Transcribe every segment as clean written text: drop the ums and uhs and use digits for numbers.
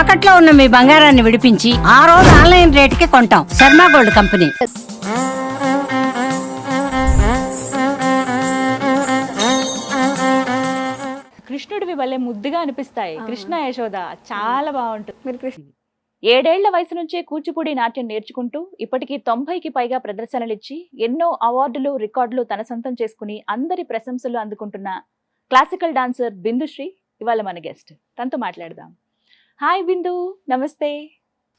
తాకట్లో ఉన్న మీ బంగారాన్ని విడిపించి ఆ రోజు ఆన్లైన్ రేటుకి కొంటాం. Sharma gold company. కృష్ణుడివి భలే ముద్దుగా అనిపిస్తాయి. కృష్ణ యశోద చాలా బాగుంటుంది. మీరు కృష్ణ 7 ఏళ్ల వయసు నుంచే కూచిపూడి నాట్యం నేర్చుకుంటూ ఇప్పటికీ 90కి పైగా ప్రదర్శనలిచ్చి ఎన్నో అవార్డులు రికార్డులు తన సొంతం చేసుకుని అందరి ప్రశంసలు అందుకుంటున్న క్లాసికల్ డాన్సర్ బిందుశ్రీ ఇవాళ మన గెస్ట్. తనతో మాట్లాడదాం. హాయ్ బిందు, నమస్తే.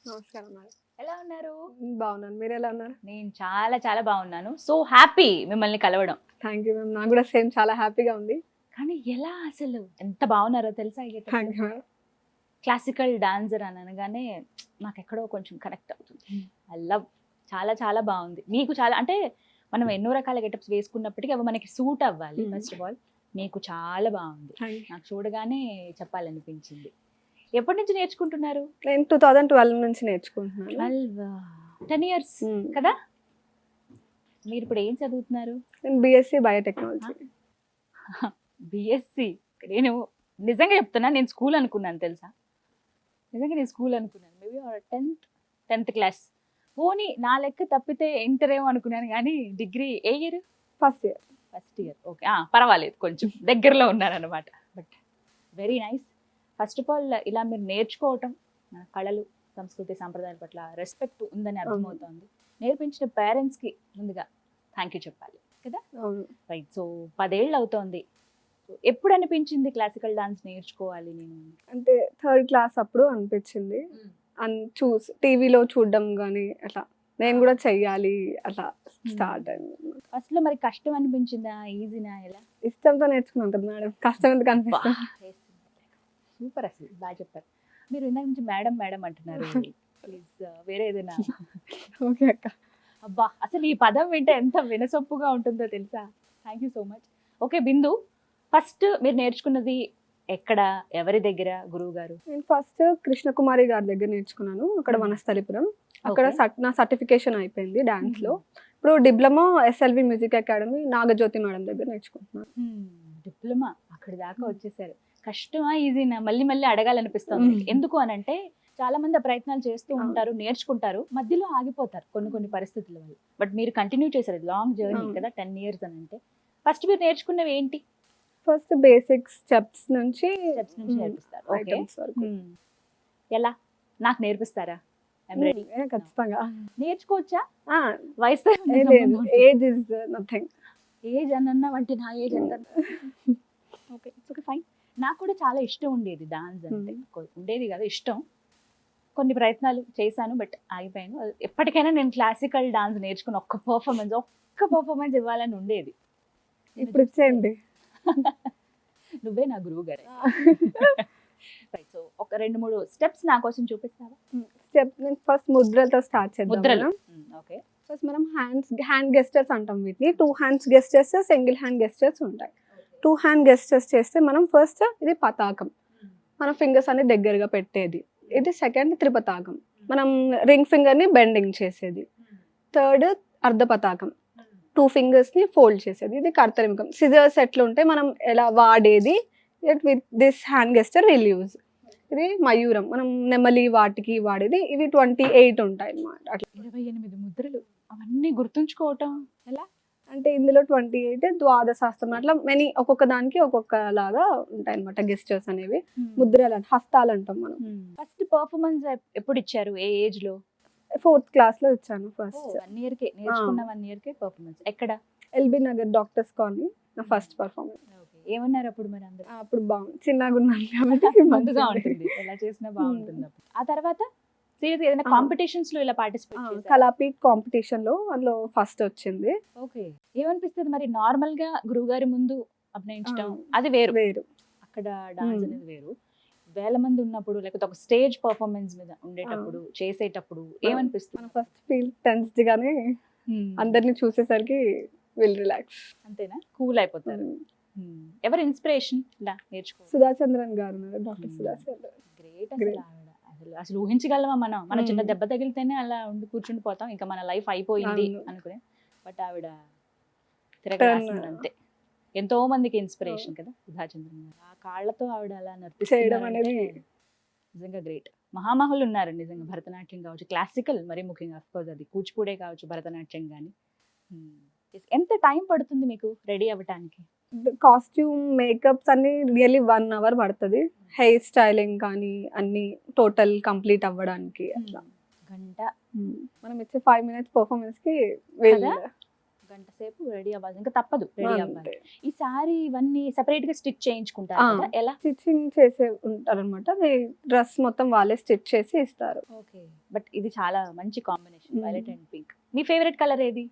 నమస్కారం మేడం. ఎలా ఉన్నారు? బాగున్నాను, మీరు ఎలా ఉన్నారు? నేను చాలా చాలా బాగున్నాను. సో హ్యాపీ మిమ్మల్ని కలవడం. థ్యాంక్ యూ మ్యామ్, నాకు కూడా సేమ్ చాలా హ్యాపీగా ఉంది. కానీ ఎలా అసలు ఎంత బాగున్నారో తెలుసా? Thank you madam. Classical dancer అని అనగానే నాకు ఎక్కడో కొంచెం కనెక్ట్ అవుతుంది. ఐ లవ్, చాలా చాలా బాగుంది. మీకు చాలా అంటే మనం ఎన్నో రకాల గెటప్స్ వేసుకున్నప్పటికీ అవి మనకి సూట్ అవ్వాలి. ఫస్ట్ ఆఫ్ ఆల్ మీకు చాలా బాగుంది. నాకు చూడగానే చెప్పాలనిపించింది. ఎప్పటి నుంచి నేర్చుకుంటున్నారు? నేను 2012 నుంచి నేర్చుకుంటున్నాను. 10 years కదా? మీరు ఇప్పుడు ఏం చదువుతున్నారు? నేను బీఎస్సీ బయోటెక్నాలజీ. బిఎస్సి. నేను నిజంగా చెప్తున్నా, నేను స్కూల్ అనుకున్నాను తెలుసా. నిజంగా నేను స్కూల్ అనుకున్నాను. Maybe 10th class. పోనీ నా లెక్క తప్పితే ఇంటర్ ఏమో అనుకున్నాను. కానీ డిగ్రీ ఏ year? First year. First year. Okay, పర్వాలేదు, కొంచెం దగ్గరలో ఉన్నారనమాట. But very nice. First of all ఇలా మీరు నేర్చుకోవటం, మన కళలు సంస్కృతి సాంప్రదాయాల పట్ల రెస్పెక్ట్ ఉందని అర్థమవుతోంది. నేర్పించిన పేరెంట్స్కి ముందుగా థ్యాంక్ యూ చెప్పాలి కదా. రైట్. సో 10 ఏళ్ళు అవుతోంది. ఎప్పుడు అనిపించింది క్లాసికల్ డాన్స్ నేర్చుకోవాలి నేను? అంటే 3rd క్లాస్ అప్పుడు అనిపించింది. టీవీలో చూడడం కానీ అట్లా నేను కూడా చెయ్యాలి అట్లా స్టార్ట్ అయింది. ఫస్ట్ లో మరి కష్టం అనిపించిందా, ఈజీనా, ఎలా? ఇష్టంతో నేర్చుకున్నాం కదా మేడం, కష్టం ఎందుకు అనిపిస్తుంది. సూపర్, అసలు బాగా చెప్పారు. మీరు ఇందాక నుంచి మేడం మేడం అంటున్నారు. ప్లీజ్ వేరే ఏదైనా. ఓకే అక్క. అబ్బా, అసలు ఈ పదం వింటే ఎంత వినసొప్పుగా ఉంటుందో తెలుసా. Thank you so much. Okay Bindu, first మీరు నేర్చుకున్నది ఎక్కడ, ఎవరి దగ్గర, గురువు గారు? నేను ఫస్ట్ కృష్ణకుమారి గారి దగ్గర నేర్చుకున్నాను, అక్కడ వనస్థలిపురం. అక్కడ నా సర్టిఫికేషన్ అయిపోయింది డాన్స్ లో. ఇప్పుడు diploma SLV music academy Nagajyothi madam దగ్గర నేర్చుకుంటున్నాను. డిప్లొమా అక్కడ దాకా వచ్చేసారు. కష్టమా, ఈజీనా? మళ్ళీ మళ్ళీ అడగాలనిపిస్తుంది. ఎందుకు అని అంటే చాలా మంది ఆ ప్రయత్నాలు చేస్తూ ఉంటారు, నేర్చుకుంటారు, మధ్యలో ఆగిపోతారు కొన్ని పరిస్థితుల వల్ల. బట్ మీరు కంటిన్యూ చేశారు. లాంగ్ జర్నీ కదా, 10 years అని అంటే. ఫస్ట్ మీరు నేర్చుకున్నవి ఏంటి? ఫస్ట్ బేసిక్స్ స్టెప్స్ నుంచి నేర్పిస్తారు. ఎలా, నాకు నేర్పిస్తారా? ఖచ్చితంగా నేర్చుకోవచ్చా? వయసు ఏజ్ ఇస్ నథింగ్. ఏజ్ అన్న అంటే నా ఏజ్ ఎంత? Okay, okay, fine. నాకు కూడా చాలా ఇష్టం ఉండేది డాన్స్ అంటే. ఉండేది కదా, ఇష్టం. కొన్ని ప్రయత్నాలు చేశాను, బట్ ఆగిపోయాను. ఎప్పటికైనా నేను క్లాసికల్ డాన్స్ నేర్చుకుని ఒక్క పర్ఫార్మెన్స్ ఇవ్వాలని ఉండేది. ఇప్పుడు ఇచ్చేయండి. నువ్వే నా గురువు గారే. సో ఒక 2-3 స్టెప్స్ నా కోసం చూపిస్తావా? స్టెప్ నేను ఫస్ట్ ముద్రలతో స్టార్ట్ చేద్దాం. ముద్రలు. ఓకే. ఫస్ట్ మనం హ్యాండ్ గెస్టర్స్ అంటాం వీటిని. 2 hands gestures, single hand gestures ఉంటాయి. 2 hand గెస్టర్స్ చేస్తే మనం ఫస్ట్ ఇది పతాకం, మన ఫింగర్స్ అన్ని దగ్గరగా పెట్టేది. ఇది సెకండ్ త్రిపతాకం, మనం రింగ్ ఫింగర్ ని బెండింగ్ చేసేది. థర్డ్ అర్ధ పతాకం, 2 fingers ని ఫోల్డ్ చేసేది. ఇది కర్తరిముఖం. సిజర్స్ ఎట్లా ఉంటే మనం ఎలా వాడేది, with this hand గెస్టర్ will use. ఇది మయూరం, మనం నెమలి వాటికి వాడేది. ఇవి 28 ఉంటాయి అన్నమాట. అట్లా 28 ముద్రలు, అవన్నీ గుర్తుంచుకోవటం ఎలా అంటే ఇందులో 28 ద్వాదశాస్త్రం అట్లా మెనీ, ఒక్కొక్క దానికి ఒక్కొక్క లాగా ఉంటాయి అనమాట గెస్టర్స్ అనేవి. ముద్రలు హస్తాలు అంటాం మనం. ఫస్ట్ పర్ఫార్మెన్స్ ఎప్పుడు ఇచ్చారు? ఏ ఏజ్ లో? 4th క్లాస్ లో ఇచ్చాను. ఫస్ట్ 1 year కే నేర్చుకున్న. 1 year కే పర్ఫార్మెన్స్. ఎక్కడ? ఎల్బీ నగర్ డాక్టర్స్ కాలనీ నా ఫస్ట్ పర్ఫార్మెన్స్. ఏమన్నారు అప్పుడు మరి అందరూ? అప్పుడు బాగుంది, చిన్నగా ఉన్నాను కాబట్టి మందుగా ఉంటుంది, ఎలా చేసినా బాగుంటుంది. ఆ తర్వాత సీరియస్ ఏదైనా కాంపిటీషన్స్ లో ఇలా పార్టిసిపేట్ చేశారా? కళాపీఠ్ కాంపిటీషన్ లో అందులో ఫస్ట్ వచ్చింది. ఓకే. ఏమనిపిస్తుంది మరి నార్మల్ గా గురువు గారి ముందు అభినయించడం అది వేరు, అక్కడ డాన్స్ అనేది వేరు. వేల మంది ఉన్నప్పుడు, లేకపోతే ఒక స్టేజ్ పర్ఫార్మెన్స్ మీద ఉండేటప్పుడు, చేసేటప్పుడు ఏమనిపిస్తుంది? ఫస్ట్ ఫీల్ టెన్స్డ్ గానే, అందరిని చూసేసరికి విల్ రిలాక్స్. అంతేనా? కూల్ అయిపోతారు. ఎవరు ఇన్స్పిరేషన్ ఇలా నేర్చుకో? సుధాచంద్రన్ గారు ఉన్నారు, డాక్టర్ సుధాచంద్రన్. గ్రేట్. అసలు ఊహించగలమా మనం? మన చిన్న దెబ్బ తగిలితేనే అలా ఉండి కూర్చుండిపోతాం, ఇంకా మన లైఫ్ అయిపోయింది అనుకునే. బట్ ఆవిడ తిరగరాసింది అంతే. ఎంతో మందికి ఇన్స్పిరేషన్ కదా సుధాచంద్రన్ గారు. ఆ కాళ్ళతో ఆవిడ అలా నర్తించడం అనేది నిజంగా గ్రేట్. మహామహులు ఉన్నారు నిజంగా. భరతనాట్యం కావచ్చు, క్లాసికల్ మరి ముఖ్యంగా అఫ్కోర్స్ అది కూచిపూడే కావచ్చు, భరతనాట్యం కానీ. ఎంత టైం పడుతుంది మీకు రెడీ అవ్వటానికి? కాస్ట్యూమ్ మేకప్స్ అన్ని రియల్లీ 1 hour పడుతుంది. హెయిర్ స్టైలింగ్ కానీ అన్ని టోటల్ కంప్లీట్ అవ్వడానికి అట్లా. గంట మనం ఇచ్చే 5 minutes పర్ఫార్మెన్స్ కి కదా? గంట సేపు రెడీ అవ్వాలి, ఇంకా తప్పదు రెడీ అవ్వాలి. ఈ సారీ ఇవన్నీ సెపరేట్ గా స్టిచ్ చేయించుకుంటారు కదా, ఎలా? స్టిచ్చింగ్ చేసే ఉంటారు అనమాట. డ్రెస్ మొత్తం వాళ్ళే స్టిచ్ చేసి ఇస్తారు. ఓకే, బట్ ఇది చాలా మంచి combination, violet and pink. Me favourite colour ఏది?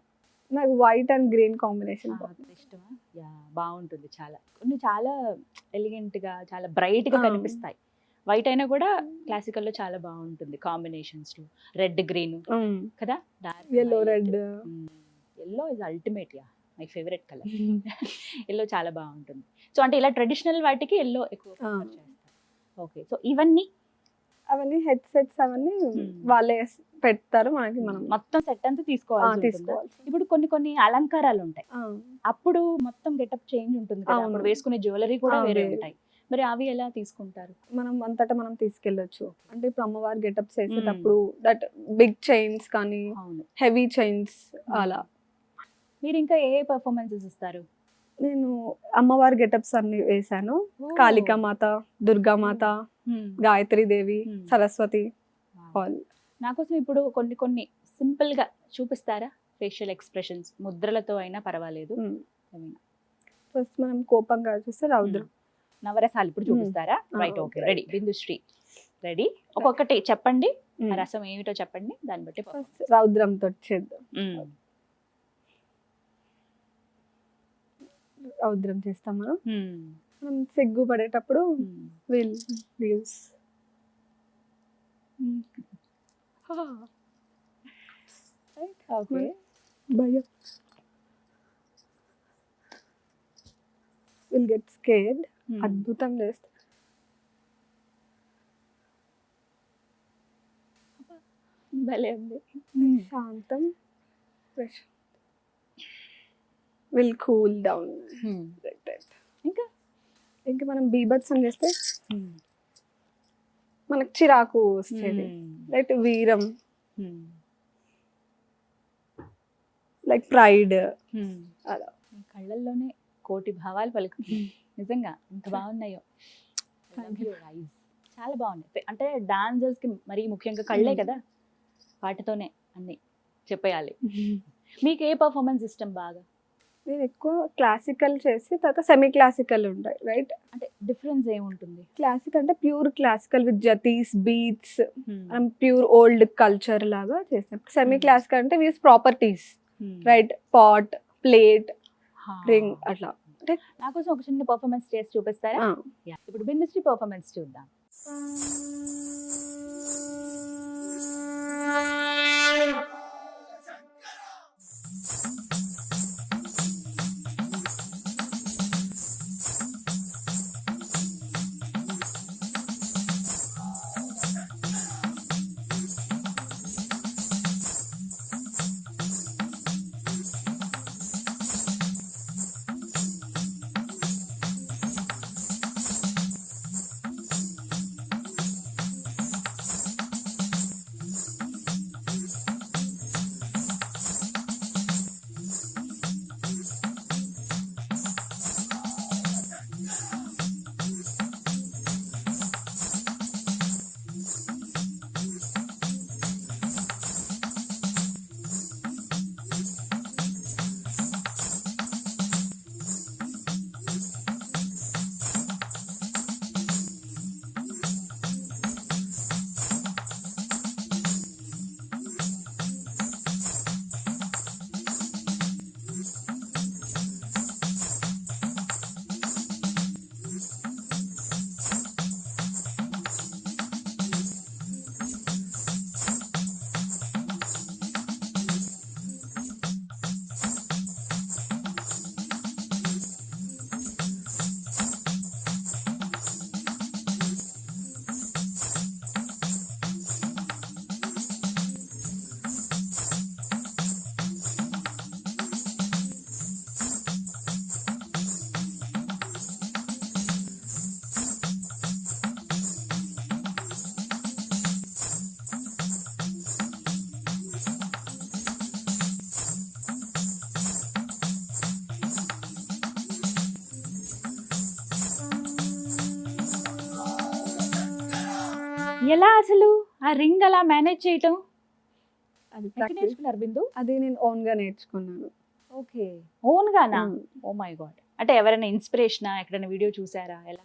నాకు వైట్ అండ్ గ్రీన్ కాంబినేషన్ ఇష్టమా? యా, బాగుంటుంది చాలా. కొన్ని చాలా ఎలిగెంట్ గా, చాలా బ్రైట్ గా కనిపిస్తాయి. వైట్ అయినా కూడా క్లాసికల్ లో చాలా బాగుంటుంది కాంబినేషన్స్ లో. రెడ్ గ్రీన్ కదా, yellow red. Yellow is ultimate, yeah my favourite colour. Yellow చాలా బాగుంటుంది. సో అంటే ఇలా ట్రెడిషనల్ వాటికి ఎల్లో ఎక్కువ ప్రిఫర్ చేస్తారు. ఓకే, సో ఇవన్నీ అవన్నీ హెడ్ సెట్స్ అవన్నీ వాళ్ళే పెడతారు మనకి. మనం మొత్తం సెట్ అంతా తీసుకోవాలి. ఇప్పుడు కొన్ని అలంకారాలు ఉంటాయి, అప్పుడు మొత్తం గెటప్ చేంజ్ ఉంటుంది కదా, అప్పుడు వేసుకునే జ్యువెలరీ కూడా వేరే ఉంటాయి. మరి అవి ఎలా తీసుకుంటారు? మనం అంతటా మనం తీసుకెళ్ళొచ్చు. అంటే ఇప్పుడు అమ్మవారి గెటప్స్ వేసేటప్పుడు దట్ బిగ్ చైన్స్ కానీ హెవీ చైన్స్ అలా. మీరు ఇంకా ఏ పర్ఫార్మెన్సెస్ ఇస్తారు? నేను అమ్మవారి గెటప్స్ అన్ని వేసాను. కాళికామాత, దుర్గామాత, గాయత్రి దేవి, సరస్వతి. నాకోసం ఇప్పుడు కొన్ని సింపుల్ గా చూపిస్తారా? ఫేషియల్ ఎక్స్ప్రెషన్స్ ముద్రలతో అయినా పర్వాలేదు. ఫస్ట్ మనం కోపంగా చూస్తే రౌద్రం, నవరసాలు ఇప్పుడు చూపిస్తారా? Right, okay, ready. Bindusri ready. ఒక్కొక్కటి చెప్పండి, రసం ఏమిటో చెప్పండి, దాన్ని బట్టి. ఫస్ట్ రౌద్రంతో చేద్దాం. రౌద్రం చేస్తాం మనం. మనం సిగ్గు పడేటప్పుడు విల్ యూస్. ఓకే, భయం. Will get scared. అద్భుతం చేస్తా. భలే ఉంది. శాంతం. Will cool down. ఇంకా మనం బీభత్సం చేస్తే మనకు చిరాకు వస్తుంది. లైక్ వీరం, లైక్ ప్రైడ్ అలా. కళ్ళల్లోనే కోటి భావాలు పలుకుతుంది. నిజంగా ఎంత బాగున్నాయో. చాలా బాగున్నాయి. అంటే డాన్సర్స్ కి మరి ముఖ్యంగా కళ్ళే కదా, వాటితోనే అన్ని చెప్పేయాలి. మీకు ఏ పర్ఫార్మెన్స్ ఇష్టం బాగా? నేను ఎక్కువ క్లాసికల్ చేసి తర్వాత సెమీ క్లాసికల్ ఉంటాయి, రైట్? అంటే డిఫరెన్స్ ఏముంటుంది? క్లాసిక్ అంటే ప్యూర్ క్లాసికల్ విత్ జతీస్, బీట్స్, ప్యూర్ ఓల్డ్ కల్చర్ లాగా చేస్తాం. సెమీ క్లాసికల్ అంటే వీస్ properties, right? Pot, plate, ring అట్లా. అంటే నా కోసం ఒక చిన్న పర్ఫార్మెన్స్ చేసి చూపిస్తారా? ఇప్పుడు బిందుశ్రీ పర్ఫార్మెన్స్ చూద్దాం. ఎలా అసలు ఆ రింగ్ అలా మేనేజ్ చేయటం అది ఎక్కడ ప్రాక్టీస్, నేర్చుకున్నారు బిందు? అది నేను ఓన్ గా నేర్చుకున్నాను. ఓకే, ఓన్ గానా? Mm. ఓ మై గాడ్, అంటే ఎవరైనా ఇన్స్పిరేషనా, ఎక్కడైనా వీడియో చూసారా, ఎలా?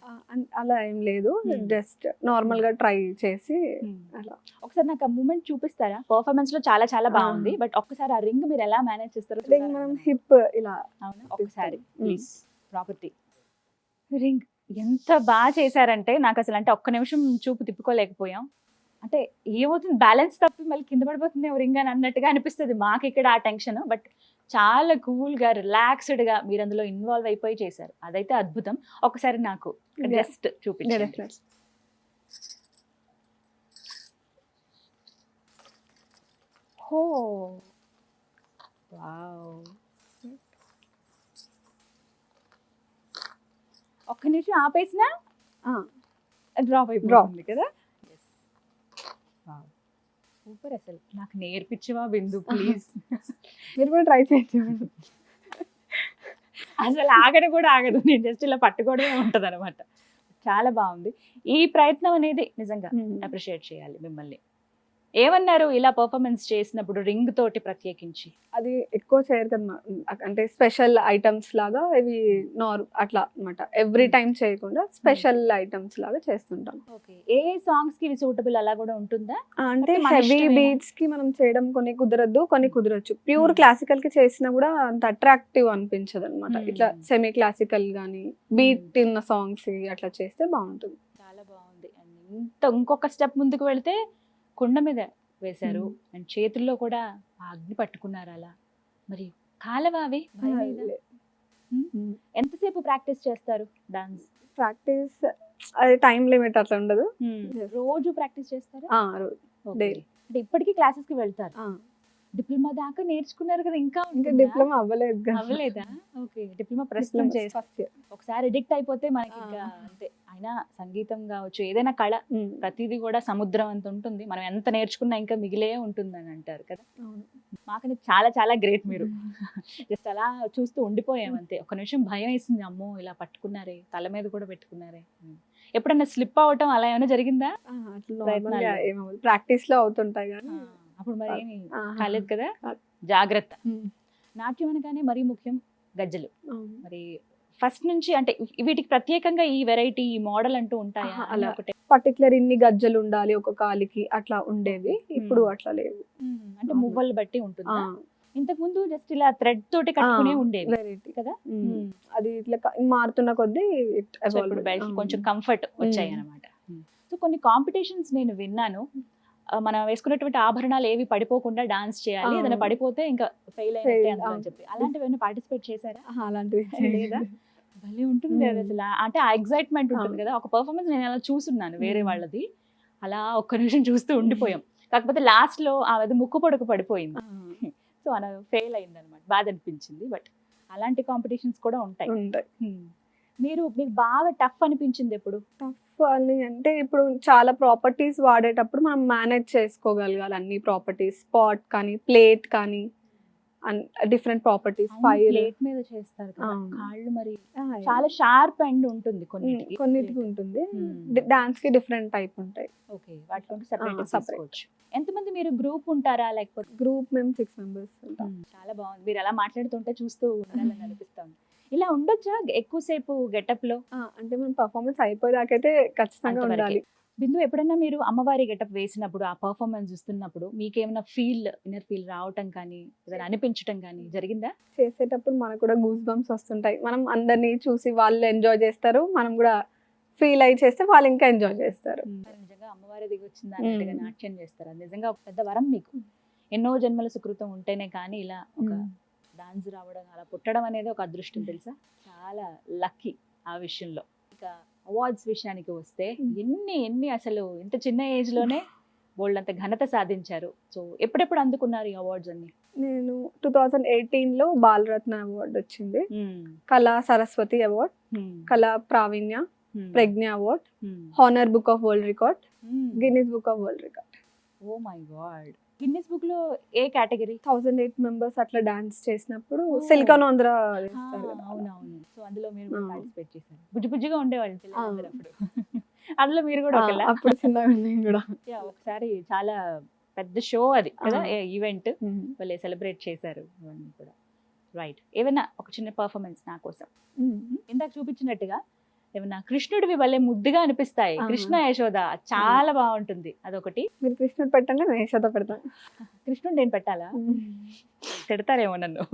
అలా ఏం లేదు, Hmm. జస్ట్ నార్మల్ గా ట్రై చేసి Hmm. అలా. ఒకసారి నాకు ఆ మూమెంట్ చూపిస్తారా? పర్ఫార్మెన్స్ లో చాలా చాలా బాగుంది, బట్ ఒక్కసారి ఆ రింగ్ మీరు ఎలా మేనేజ్ చేస్తారో రింగ్ మనం చూడాలనుకున్నాను. హిప్ ఇలా అవునా, ఒకసారి Mm. ప్లీజ్. ప్రాపర్టీ రింగ్ ఎంత బాగా చేశారంటే నాకు అసలు, అంటే ఒక్క నిమిషం చూపు తిప్పుకోలేకపోయాం. అంటే ఏమవుతుంది, బ్యాలెన్స్ తప్పి మళ్ళీ కింద పడిపోతుంది రింగ్ అని అన్నట్టుగా అనిపిస్తుంది మాకు ఇక్కడ ఆ టెన్షన్. బట్ చాలా కూల్ గా రిలాక్స్డ్ గా మీరు అందులో ఇన్వాల్వ్ అయిపోయి చేశారు, అదైతే అద్భుతం. ఒకసారి నాకు Yeah. జస్ట్ చూపించండి. Definitely. హో వావ్, ఒక్క నిమిషం ఆపేసినా Ah, డ్రాప్ అయిపోతుంది కదా. సూపర్, అసలు నాకు నేర్పించవా బిందు ప్లీజ్. మీరు కూడా ట్రై చేయండి. అసలు ఆగడం కూడా ఆగదు, నేను జస్ట్ ఇలా పట్టుకోవడమే ఉంటది అనమాట. చాలా బాగుంది ఈ ప్రయత్నం అనేది, నిజంగా అప్రిషియేట్ చేయాలి మిమ్మల్ని. ఏమన్నారు ఇలా పర్ఫార్మెన్స్ చేసినప్పుడు రింగ్ తోటి ప్రత్యేకించి? అది ఎక్కువ చేయరు కదా, అంటే స్పెషల్ ఐటమ్స్ లాగా ఇవి అట్లా అన్నమాట. ఎవ్రీ టైం చేయకుండా స్పెషల్ ఐటమ్స్ లాగా చేస్తుంటాం. ఓకే, ఏ సాంగ్స్ కి ఇవి సూటబుల్ అలా కూడా ఉంటుందా? అంటే అంటే మన హెవీ ఇష్టమేనా? బీట్స్ కి మనం చేయడం కొన్ని కుదరద్దు, కొన్ని కుదరచ్చు. ప్యూర్ క్లాసికల్ కి చేసినా కూడా అంత అట్రాక్టివ్ అనిపించదు అనమాట. ఇట్లా సెమీ క్లాసికల్ గానీ బీట్ ఉన్న సాంగ్స్ అట్లా చేస్తే బాగుంటుంది. చాలా బాగుంది. అండ్ ఇంకొక స్టెప్ ముందుకు వెళ్తే కుండ మీద వేశారు, అండ్ చేతుల్లో కూడా ఆ అగ్ని పట్టుకున్నారు అలా. మరి కాలవా అవి? భయం లేదా? ఎంతసేపు ప్రాక్టీస్ చేస్తారు డాన్స్? ప్రాక్టీస్ అది టైం లిమిట్ అట్లా ఉండదు. రోజు ప్రాక్టీస్ చేస్తారా? Okay. daily. అంటే ఇప్పటికీ క్లాసెస్ కి వెళ్తారు? ఆ, డిప్లొమా దాకా నేర్చుకున్నారు కదా, ఇంకా ఇంకా ఉంటుందా? డిప్లొమా అవ్వలేదు కదా. అవ్వలేదా? ఓకే, డిప్లొమా ప్రస్తుతం చేస్తారు. First year. ఒకసారి ఎడిక్ట్ అయిపోతే మనకి ఇంకా అంతే. అయినా సంగీతం కావచ్చు, ఏదైనా కళ, ప్రతిదీ కూడా సముద్రం అంత ఉంటుంది, మనం ఎంత నేర్చుకున్నా ఇంకా మిగిలే ఉంటుంది అని అంటారు కదా. మాకని చాలా చాలా గ్రేట్ మీరు. జస్ట్ అలా చూస్తూ ఉండిపోయాం అంతే. ఒక నిమిషం భయం వేసింది, అమ్మో ఇలా పట్టుకున్నారే, తల మీద కూడా పెట్టుకున్నారే. ఎప్పుడన్నా స్లిప్ అవటం అలా ఏమైనా జరిగిందా? ప్రాక్టీస్ లో అవుతుంటాయి కానీ అప్పుడు మరి ఏమి కాలేదు కదా. జాగ్రత్త. నాట్యం అనగానే మరీ ముఖ్యం గజ్జలు. మరి ఫస్ట్ నుంచి అంటే వీటికి ప్రత్యేకంగా ఈ వెరైటీ, ఈ మోడల్ అంటూ ఉంటాయా? అలా ఒకటే పర్టికులర్ ఇన్ని గజ్జలు ఉండాలి ఒక కాలికి అట్లా ఉండేవి, ఇప్పుడు అట్లా లేవు. అంటే మువ్వలు బట్టి ఉంటుంది. ఇంతకు ముందు జస్ట్ ఇలా థ్రెడ్ తోటి కట్టుకునే ఉండేవి వెరైటీ కదా. అది ఇట్లా మారుతున్న కొద్దీ సో ఇప్పుడు బెల్ట్ కొంచెం కంఫర్ట్ వచ్చాయి అన్నమాట. సో కొన్ని కాంపిటీషన్స్ నేను విన్నాను, మనం వేసుకున్నటువంటి ఆభరణాలు ఏవి పడిపోకుండా డాన్స్ చేయాలి, ఏదైనా పడిపోతే ఇంకా ఫెయిల్ అయినట్టే అని చెప్పి, అలాంటివి ఏమైనా పార్టిసిపేట్ చేశారా? అలాంటివి లేదా? భలే ఉంటుంది అది అసలు. అంటే ఆ ఎగ్జైట్మెంట్ ఉంటుంది కదా. ఒక పర్ఫార్మెన్స్ నేను అలా చూసున్నాను వేరే వాళ్ళది, అలా ఒక్క నిమిషం చూస్తూ ఉండిపోయాం. కాకపోతే లాస్ట్ లో అది ముక్కు పొడకు పడిపోయింది, సో అలా ఫెయిల్ అయింది అనమాట. బాధ అనిపించింది. బట్ అలాంటి కాంపిటీషన్స్ కూడా ఉంటాయి. మీకు బాగా టఫ్ అనిపించింది ఎప్పుడు? టఫ్ అని అంటే ఇప్పుడు చాలా ప్రాపర్టీస్ వాడేటప్పుడు మనం మేనేజ్ చేసుకోగలగాలి అన్ని ప్రాపర్టీస్, స్పాట్ కానీ ప్లేట్ కానీ డిఫరెంట్ ప్రాపర్టీస్. ఫైర్ ప్లేట్ మీద చేస్తారు కదా, కాళ్ళు మరి చాలా షార్ప్ అండ్ ఉంటుంది కొన్నిటికి ఉంటుంది. డాన్స్ కి డిఫరెంట్ టైప్ ఉంటాయి. ఓకే, వాటిలో సెపరేట్. ఎంతమంది మీరు గ్రూప్ ఉంటారా లేకపోతే? గ్రూప్ మేము 6 members ఉంటాం. చాలా బాగుంది, మీరు అలా మాట్లాడుతుంటే చూస్తూ ఉండాలని అనిపిస్తుంది. ఇలా ఉండొచ్చా ఎక్కువసేపు గెటప్ లో? అంటే మనం పర్ఫార్మెన్స్ అయిపోయేదాకైతే ఖచ్చితంగా ఉండాలి. బిందు, ఎప్పుడైనా మీరు అమ్మవారి గెటప్ వేసినప్పుడు ఆ పర్ఫార్మెన్స్ చూస్తున్నప్పుడు మీకేమైనా ఇన్నర్ ఫీల్ రావటం కానీ ఏదైనా అనిపించటం కానీ జరిగిందా? చేసేటప్పుడు మనకు కూడా గూస్ బంప్స్ వస్తుంటాయి. మనం అందరినీ చూసి వాళ్ళు ఎంజాయ్ చేస్తారు, మనం కూడా ఫీల్ అయ్యి చేస్తే వాళ్ళు ఇంకా ఎంజాయ్ చేస్తారు. నిజంగా అమ్మవారి దిగి వచ్చిందా అన్నట్టుగా నాట్యం చేస్తారు, అది నిజంగా ఒక పెద్ద వరం మీకు. ఎన్నో జన్మల సుకృతం ఉంటేనే కానీ ఇలా ఒక డాన్స్ రావడం, అలా పుట్టడం అనేది ఒక అదృష్టం తెలుసా. చాలా లక్కీ ఆ విషయంలో. ఇక అవార్డ్స్ విషయానికి వస్తే ఎన్ని అసలు ఇంత చిన్న ఏజ్ లోనే బోల్డ్ ఘనత సాధించారు. సో ఎప్పుడెప్పుడు అందుకున్నారు ఈ అవార్డ్స్ అన్ని? నేను 2018లో బాలరత్న అవార్డు వచ్చింది, కళా Saraswati award, Kala Praveenya Pragna award, honour book of world record, Guinness book of world record. Oh my God, Guinness book లో ఏ కేటగిరీ? 1008 members అట్లా డాన్స్ చేసినప్పుడు సిలికాన్ ఆంధ్ర చేస్తారు కదా. అవునవును, సో అందులో మీరు పార్టిసిపేట్ చేశారు. బుజ్జి బుజ్జిగా ఉండేవాళ్ళు పిల్లలందరూ అప్పుడు. అందులో మీరు కూడా ఒకలా అప్పుడు చిన్నగా నేను కూడా. ఒకసారి చాలా పెద్ద షో అది కదా ఈవెంట్ వాళ్ళు సెలబ్రేట్ చేశారు ఇవన్నీ కూడా. రైట్, ఏమైనా ఒక చిన్న పర్ఫార్మెన్స్ నా కోసం ఇందాక చూపించినట్టుగా ఏమన్నా కృష్ణుడివి భలే ముద్దుగా అనిపిస్తాయి, కృష్ణ యశోద చాలా బాగుంటుంది అదొకటి. మీరు కృష్ణుడు పెట్టండి, నేను యశోద పెడతాను. కృష్ణుడు నేను పెట్టాలా? తిడతారేమో నన్ను.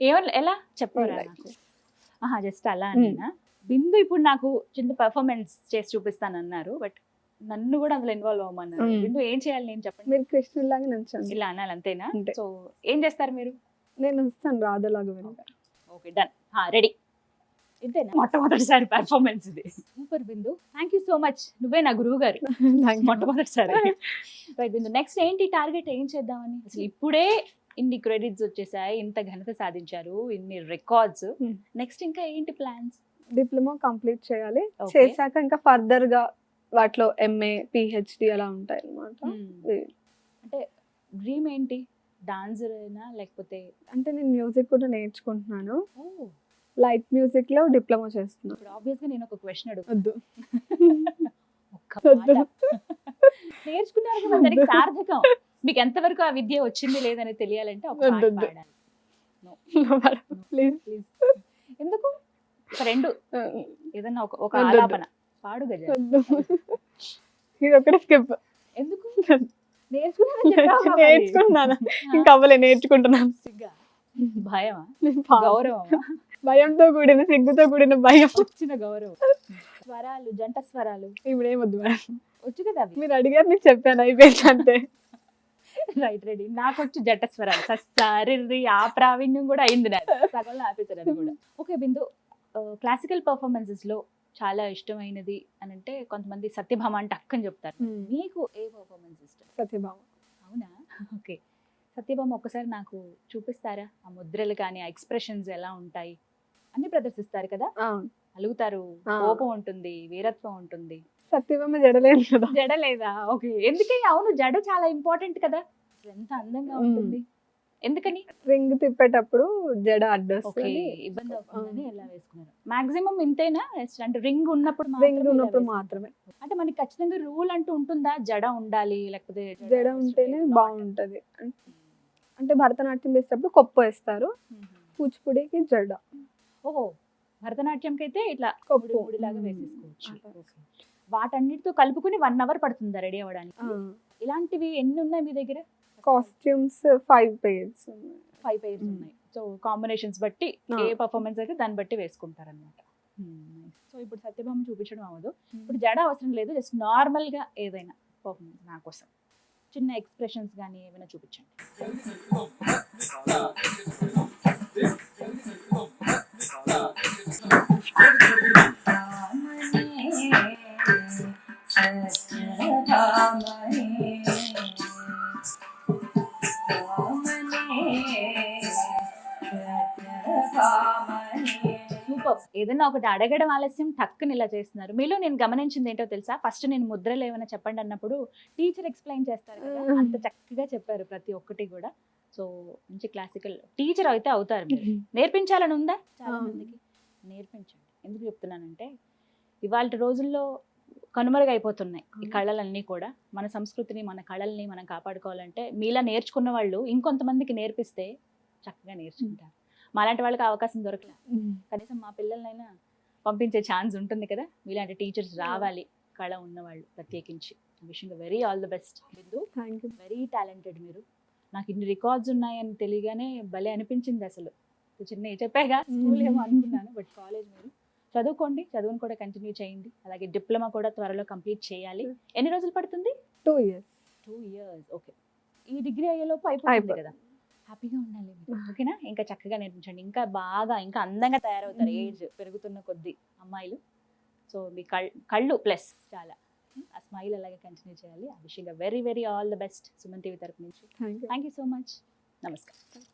ఏమన్నా ఎలా చెప్పారా నాకు? జస్ట్ అలా అన్నా. బిందు ఇప్పుడు నాకు చిన్న పర్ఫార్మెన్స్ చేసి చూపిస్తానన్నారు, బట్ నన్ను కూడా అందులో ఇన్వాల్వ్ అవ్వమన్నారు. బిందు ఏం చేయాలి నేను చెప్పండి? మీరు కృష్ణుడు లాగా నుంచండి. ఇలా అనాలి అంతేనా? అంతే. సో ఏం చేస్తారు మీరు? నేను వస్తాను రాధలాగా వెనుక. Okay done, ready. ఇంతేనా మొట్టమొదటిసారి పర్ఫార్మెన్స్ ఇది? Super Bindu, thank you so much. నువ్వే నా గురువు గారు మొట్టమొదటిసారి. రైట్ బిందు, నెక్స్ట్ ఏంటి టార్గెట్, ఏం చేద్దామని? అసలు ఇప్పుడే ఇన్ని క్రెడిట్స్ వచ్చేసాయి, ఇంత ఘనత సాధించారు, ఇన్ని రికార్డ్స్, నెక్స్ట్ ఇంకా ఏంటి ప్లాన్స్? డిప్లొమా కంప్లీట్ చేయాలి, చేశాక ఇంకా ఫర్దర్ గా వాటిలో ఎంఏ పిహెచ్డి అలా ఉంటాయి అన్నమాట. అంటే డ్రీమ్ ఏంటి? డాన్సర్ అయినా లేకపోతే? అంటే నేను మ్యూజిక్ కూడా నేర్చుకుంటున్నాను, లైట్ మ్యూజిక్ లో డిప్లొమా చేస్తున్నాను. ఇప్పుడు ఆబ్వియస్ గా నేను ఒక క్వశ్చన్ వద్దు. నేర్చుకున్నారు కదా, దానికి సార్థకం. మీకు ఎంతవరకు ఆ విద్య వచ్చింది లేదని తెలియాలంటే ఒక పాట పాడాలి. Please please. ఎందుకు? ఒక రెండు ఏదన్నా ఒక ఆలాపన పాడు గజ. ఇది ఒకటి స్కిప్. ఎందుకు? నేర్చుకుంటున్నాను, ఇంకా అవ్వలే, నేర్చుకుంటున్నాను. సిగ్గా, భయమా, గౌరవమా? భయంతో కూడిన సిగ్గుతో కూడిన భయం. వచ్చిన గౌరవం. స్వరాలు, జంట స్వరాలు ఇప్పుడు ఏమొద్దు మేడం, వచ్చు కదా అవి. మీరు అడిగారు నేను చెప్పాను, అయిపోయింది అంతే. Right, ready. నాకు వచ్చి జంట స్వరాలు సరి ఆ ప్రావీణ్యం కూడా అయింది, నాకు సగంలో ఆపేశారు అది కూడా. ఓకే బిందు, క్లాసికల్ పర్ఫార్మెన్సెస్ లో చాలా ఇష్టమైనది అని అంటే కొంతమంది సత్యభామ అంటే అక్కని చెప్తారు. మీకు ఏ పర్ఫార్మెన్స్ ఇష్టం? సత్యభామ. అవునా? ఓకే, సత్యభామ ఒక్కసారి నాకు చూపిస్తారా? ఆ ముద్రలు కానీ ఆ ఎక్స్ప్రెషన్స్ ఎలా ఉంటాయి అన్ని ప్రదర్శిస్తారు కదా, అలుగుతారు, కోపం ఉంటుంది, వీరత్వం ఉంటుంది. సత్యభామ జడలేదు కదా. జడ లేదా? ఓకే, ఎందుకని? అవును, జడ చాలా ఇంపార్టెంట్ కదా, ఎంత అందంగా ఉంటుంది. ఎందుకని? రింగ్ తిప్పేటప్పుడు జడ ఓకే, అడ్డొస్తుంది, ఇబ్బంది అవుతుందని ఎలా వేసుకున్నారు? మాక్సిమం ఇంతేనా? అంటే రింగ్ ఉన్నప్పుడు రింగ్ ఉన్నప్పుడు మాత్రమే. అంటే మనకి ఖచ్చితంగా రూల్ అంటూ ఉంటుందా, జడ ఉండాలి లేకపోతే జడ ఉంటేనే బాగుంటది? అంటే భరతనాట్యం వేసేటప్పుడు కొప్పు వేస్తారు, కూచిపూడికి జడ. ఓహో, భరతనాట్యంకి అయితే ఇట్లా కొప్పు ముడిలాగా వేసేసుకోవచ్చు. వాటన్నిటితో కలుపుకుని 1 hour పడుతుందా రెడీ అవ్వడానికి? ఇలాంటివి ఎన్ని ఉన్నాయి మీ దగ్గర? కాస్ట్యూమ్స్ 5 pairs 5 pairs ఉన్నాయి. సో కాంబినేషన్స్ బట్టి ఏ పర్ఫార్మెన్స్ అయితే దాన్ని బట్టి వేసుకుంటారు అనమాట. సో ఇప్పుడు సత్యభామ చూపించడం అవ్వదు, ఇప్పుడు జడ అవసరం లేదు, జస్ట్ నార్మల్ గా ఏదైనా పర్ఫార్మెన్స్ నా కోసం చిన్న ఎక్స్ప్రెషన్స్ కానీ ఏమైనా చూపించండి. సూపర్. ఏదైనా ఒకటి అడగడం ఆలస్యం, టక్కుని ఇలా చేస్తున్నారు. మీలో నేను గమనించింది ఏంటో తెలుసా? ఫస్ట్ నేను ముద్రలు ఏమైనా చెప్పండి అన్నప్పుడు టీచర్ ఎక్స్ప్లెయిన్ చేస్తారు కదా, అంత చక్కగా చెప్పారు ప్రతి ఒక్కటి కూడా. సో మంచి క్లాసికల్ టీచర్ అయితే అవుతారు మీరు. నేర్పించాలని ఉందా? చాలా మందికి నేర్పించండి. ఎందుకు చెప్తున్నానంటే ఇవాళ రోజుల్లో కనుమరుగైపోతున్నాయి ఈ కళలన్నీ కూడా. మన సంస్కృతిని, మన కళల్ని మనం కాపాడుకోవాలంటే మీలా నేర్చుకున్న వాళ్ళు ఇంకొంతమందికి నేర్పిస్తే చక్కగా నేర్చుకుంటారు. మాలాంటి వాళ్ళకి అవకాశం దొరకలే, కనీసం మా పిల్లలనైనా పంపించే ఛాన్స్ ఉంటుంది కదా. మీలాంటి టీచర్స్ రావాలి, కళ ఉన్నవాళ్ళు ప్రత్యేకించి. Wishing very all the best Bindu. Very talented మీరు. నాకు ఇన్ని రికార్డ్స్ ఉన్నాయని తెలియగానే భలే అనిపించింది. అసలు చిన్న చెప్పాగా స్కూల్ ఏమో అనుకున్నాను, బట్ కాలేజ్ మీరు చదువుకోండి, చదువును కూడా కంటిన్యూ చేయండి. అలాగే డిప్లొమా కూడా త్వరలో కంప్లీట్ చేయాలి. ఎన్ని రోజులు పడుతుంది? 2 years. 2 years. ఓకే, ఈ డిగ్రీ అయ్యేలోపు అయిపోతుంది కదా. హ్యాపీగా ఉండాలి, ఓకేనా? ఇంకా చక్కగా నేర్పించండి, ఇంకా బాగా ఇంకా అందంగా తయారవుతారు ఏజ్ పెరుగుతున్న కొద్దీ అమ్మాయిలు. సో మీ కళ్ళు ప్లస్ చాలా, ఆ స్మైల్ అలాగే కంటిన్యూ చేయాలి. ఆ విషయంగా very very all the best Suman TV తరపు నుంచి. Thank you so much. నమస్కారం.